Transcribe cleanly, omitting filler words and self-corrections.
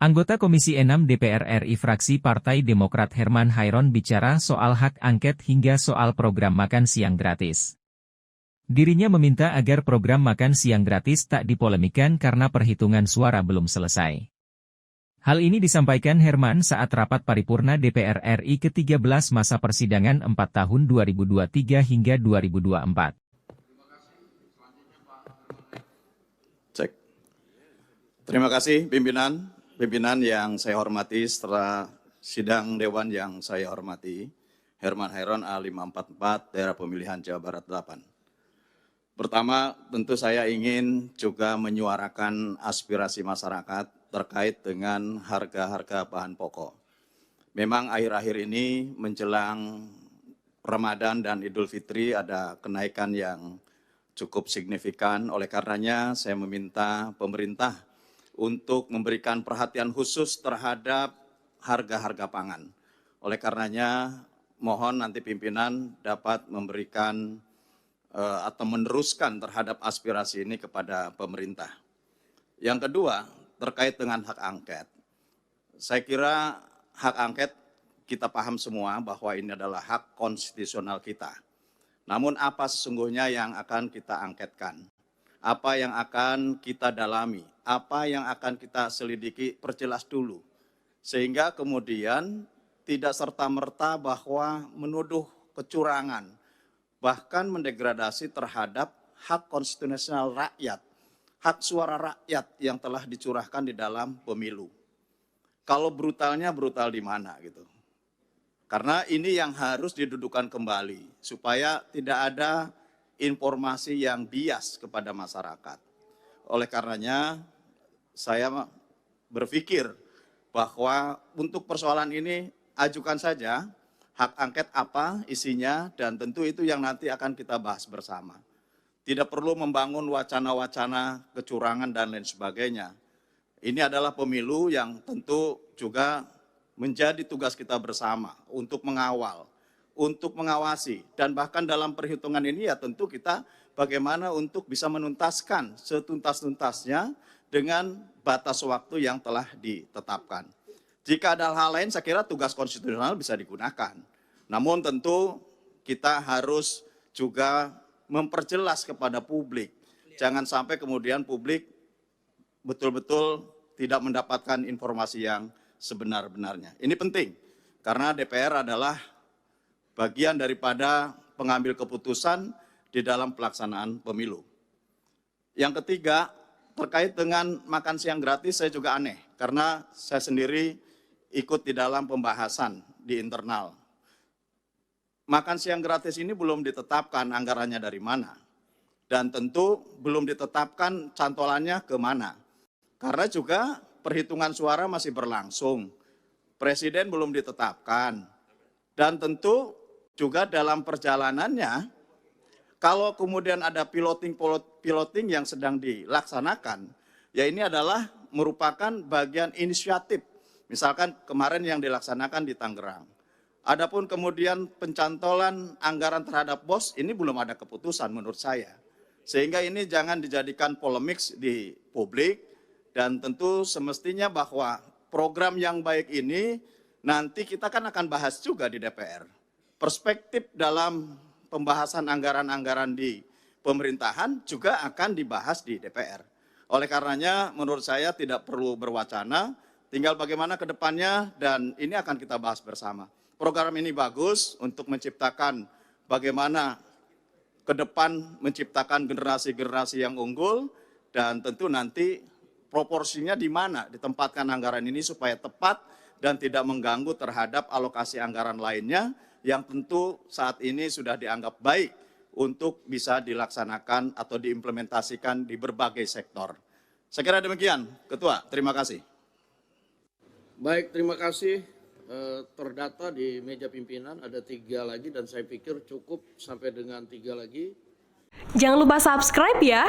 Anggota Komisi 6 DPR RI fraksi Partai Demokrat Herman Hairon bicara soal hak angket hingga soal program makan siang gratis. Dirinya meminta agar program makan siang gratis tak dipolemikan karena perhitungan suara belum selesai. Hal ini disampaikan Herman saat rapat paripurna DPR RI ke-13 masa persidangan 4 tahun 2023 hingga 2024. Cek. Terima kasih pimpinan yang saya hormati, setelah sidang Dewan yang saya hormati, Herman Hairon A544, daerah pemilihan Jawa Barat 8. Pertama, tentu saya ingin juga menyuarakan aspirasi masyarakat terkait dengan harga-harga bahan pokok. Memang akhir-akhir ini menjelang Ramadan dan Idul Fitri ada kenaikan yang cukup signifikan. Oleh karenanya saya meminta pemerintah untuk memberikan perhatian khusus terhadap harga-harga pangan. Oleh karenanya mohon nanti pimpinan dapat memberikan atau meneruskan terhadap aspirasi ini kepada pemerintah. Yang kedua, terkait dengan hak angket. Saya kira hak angket kita paham semua bahwa ini adalah hak konstitusional kita. Namun apa sesungguhnya yang akan kita angketkan? Apa yang akan kita dalami? Apa yang akan kita selidiki? Perjelas dulu. Sehingga kemudian tidak serta-merta bahwa menuduh kecurangan, bahkan mendegradasi terhadap hak konstitusional rakyat, hak suara rakyat yang telah dicurahkan di dalam pemilu. Kalau brutalnya brutal di mana gitu. Karena ini yang harus didudukan kembali, supaya tidak ada informasi yang bias kepada masyarakat. Oleh karenanya, saya berpikir bahwa untuk persoalan ini, ajukan saja hak angket apa isinya, dan tentu itu yang nanti akan kita bahas bersama. Tidak perlu membangun wacana-wacana kecurangan dan lain sebagainya. Ini adalah pemilu yang tentu juga menjadi tugas kita bersama untuk mengawal, untuk mengawasi, dan bahkan dalam perhitungan ini ya tentu kita bagaimana untuk bisa menuntaskan setuntas-tuntasnya dengan batas waktu yang telah ditetapkan. Jika ada hal lain, saya kira tugas konstitusional bisa digunakan. Namun tentu kita harus juga memperjelas kepada publik. Jangan sampai kemudian publik betul-betul tidak mendapatkan informasi yang sebenar-benarnya. Ini penting, karena DPR adalah bagian daripada pengambil keputusan di dalam pelaksanaan pemilu. Yang ketiga, terkait dengan makan siang gratis, saya juga aneh. Karena saya sendiri ikut di dalam pembahasan di internal. Makan siang gratis ini belum ditetapkan anggarannya dari mana. Dan tentu belum ditetapkan cantolannya ke mana. Karena juga perhitungan suara masih berlangsung. Presiden belum ditetapkan. Dan tentu juga dalam perjalanannya, kalau kemudian ada piloting yang sedang dilaksanakan, ya ini adalah merupakan bagian inisiatif. Misalkan kemarin yang dilaksanakan di Tangerang. Adapun kemudian pencantolan anggaran terhadap BOS, ini belum ada keputusan menurut saya. Sehingga ini jangan dijadikan polemik di publik, dan tentu semestinya bahwa program yang baik ini nanti kita kan akan bahas juga di DPR. Perspektif dalam pembahasan anggaran-anggaran di pemerintahan juga akan dibahas di DPR. Oleh karenanya menurut saya tidak perlu berwacana, tinggal bagaimana ke depannya, dan ini akan kita bahas bersama. Program ini bagus untuk menciptakan bagaimana ke depan menciptakan generasi-generasi yang unggul, dan tentu nanti proporsinya di mana ditempatkan anggaran ini supaya tepat dan tidak mengganggu terhadap alokasi anggaran lainnya yang tentu saat ini sudah dianggap baik untuk bisa dilaksanakan atau diimplementasikan di berbagai sektor. Saya kira demikian, Ketua. Terima kasih. Baik, terima kasih. Terdata di meja pimpinan ada 3 lagi, dan saya pikir cukup sampai dengan 3 lagi. Jangan lupa subscribe ya.